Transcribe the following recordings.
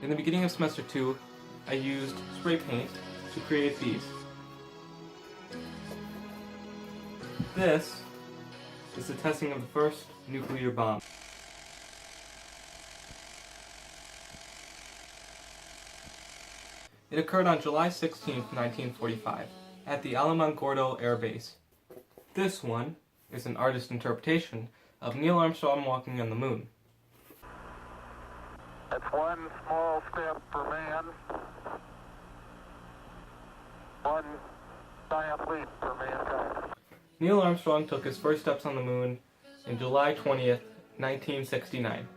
In the beginning of semester 2, I used spray paint to create these. This is the testing of the first nuclear bomb. It occurred on July 16, 1945, at the Alamogordo Air Base. This one is an artist's interpretation of Neil Armstrong walking on the moon. It's one small step for man, one giant leap for mankind. Neil Armstrong took his first steps on the moon in July 20th, 1969.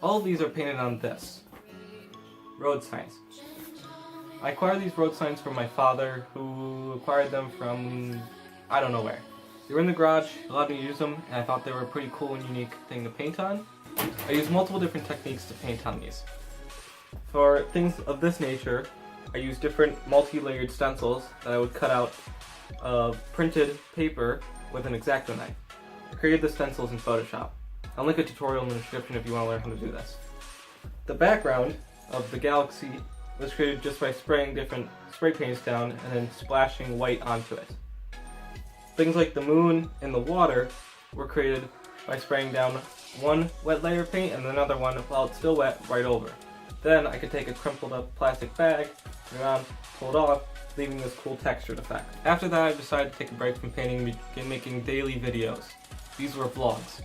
All of these are painted on this. Road signs. I acquired these road signs from my father, who acquired them from I don't know where. They were in the garage, allowed me to use them, and I thought they were a pretty cool and unique thing to paint on. I used multiple different techniques to paint on these. For things of this nature, I used different multi-layered stencils that I would cut out of printed paper with an X-Acto knife. I created the stencils in Photoshop. I'll link a tutorial in the description if you want to learn how to do this. The background of the galaxy was created just by spraying different spray paints down and then splashing white onto it. Things like the moon and the water were created by spraying down one wet layer of paint and another one while it's still wet right over. Then I could take a crumpled up plastic bag, turn it on, pull it off, leaving this cool textured effect. After that I decided to take a break from painting and begin making daily videos. These were vlogs.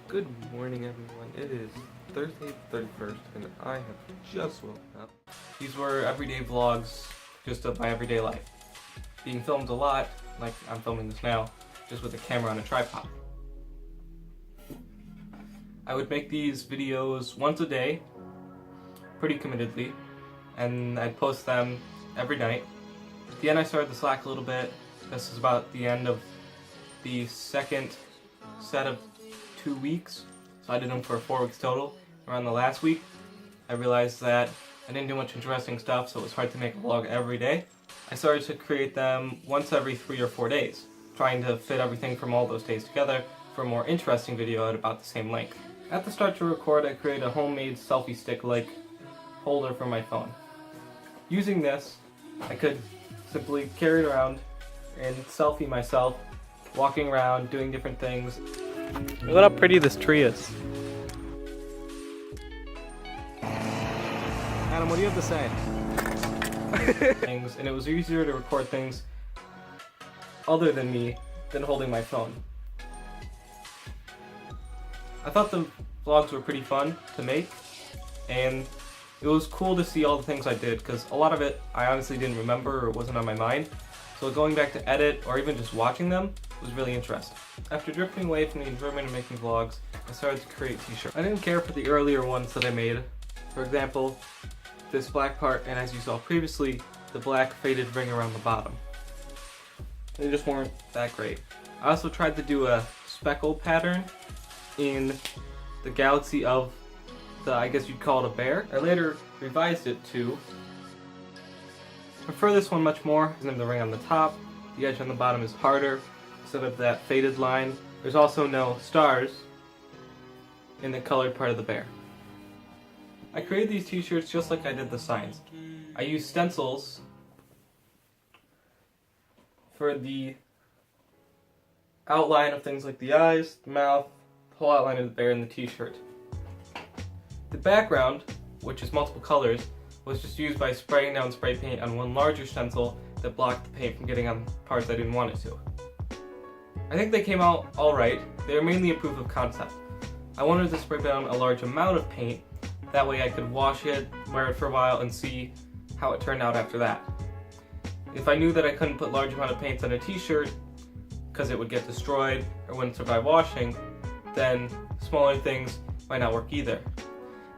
Good morning everyone, it is Thursday the 31st and I have just woken up. These were everyday vlogs, just of my everyday life. Being filmed a lot, like I'm filming this now, just with a camera on a tripod. I would make these videos once a day, pretty committedly, and I'd post them every night. At the end I started to slack a little bit. This is about the end of the second set of 2 weeks, so I did them for 4 weeks total. Around the last week, I realized that I didn't do much interesting stuff, so it was hard to make a vlog every day. I started to create them once every 3 or 4 days, trying to fit everything from all those days together for a more interesting video at about the same length. At the start to record, I created a homemade selfie stick-like holder for my phone. Using this, I could simply carry it around and selfie myself, walking around, doing different things. Look how pretty this tree is. Adam, what do you have to say? And it was easier to record things other than me than holding my phone. I thought the vlogs were pretty fun to make, and it was cool to see all the things I did, because a lot of it I honestly didn't remember or wasn't on my mind, so going back to edit or even just watching them was really interesting. After drifting away from the enjoyment of making vlogs, I started to create t-shirts. I didn't care for the earlier ones that I made. For example, this black part, and as you saw previously, the black faded ring around the bottom. They just weren't that great. I also tried to do a speckle pattern in the galaxy of the, I guess you'd call it a bear. I later revised it to prefer this one much more. The ring on the top, the edge on the bottom is harder instead of that faded line. There's also no stars in the colored part of the bear. I created these t-shirts just like I did the signs. I used stencils for the outline of things like the eyes, the mouth, the whole outline of the bear in the t-shirt. The background, which is multiple colors, was just used by spraying down spray paint on one larger stencil that blocked the paint from getting on parts I didn't want it to. I think they came out alright. They were mainly a proof of concept. I wanted to spray down a large amount of paint, that way I could wash it, wear it for a while, and see how it turned out after that. If I knew that I couldn't put large amount of paints on a t-shirt because it would get destroyed or wouldn't survive washing, then smaller things might not work either.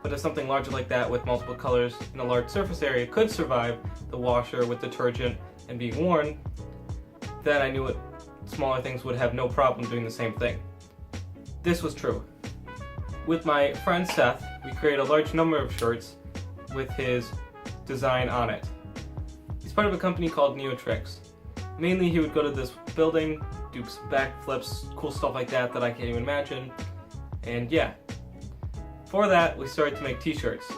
But if something larger like that with multiple colors in a large surface area could survive the washer with detergent and being worn, then I knew it, smaller things would have no problem doing the same thing. This was true. With my friend Seth, we created a large number of shirts with his design on it. He's part of a company called Neotrix. Mainly he would go to this building, do backflips, cool stuff like that I can't even imagine, and yeah. For that, we started to make t-shirts.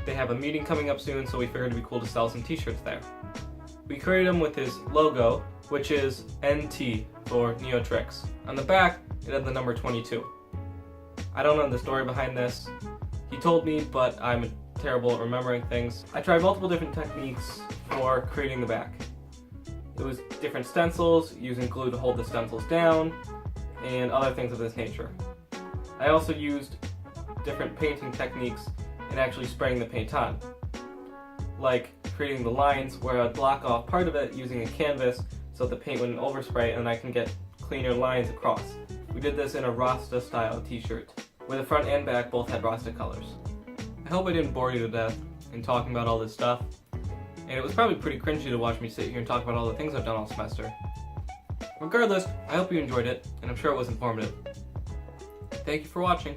They have a meeting coming up soon, so we figured it'd be cool to sell some t-shirts there. We created them with his logo, which is NT for Neotrix. On the back, it had the number 22. I don't know the story behind this. He told me, but I'm terrible at remembering things. I tried multiple different techniques for creating the back. It was different stencils, using glue to hold the stencils down, and other things of this nature. I also used different painting techniques and actually spraying the paint on. Like creating the lines where I'd block off part of it using a canvas so the paint wouldn't overspray and I can get cleaner lines across. We did this in a Rasta style t-shirt, where the front and back both had Rasta colors. I hope I didn't bore you to death in talking about all this stuff, and it was probably pretty cringy to watch me sit here and talk about all the things I've done all semester. Regardless, I hope you enjoyed it, and I'm sure it was informative. Thank you for watching.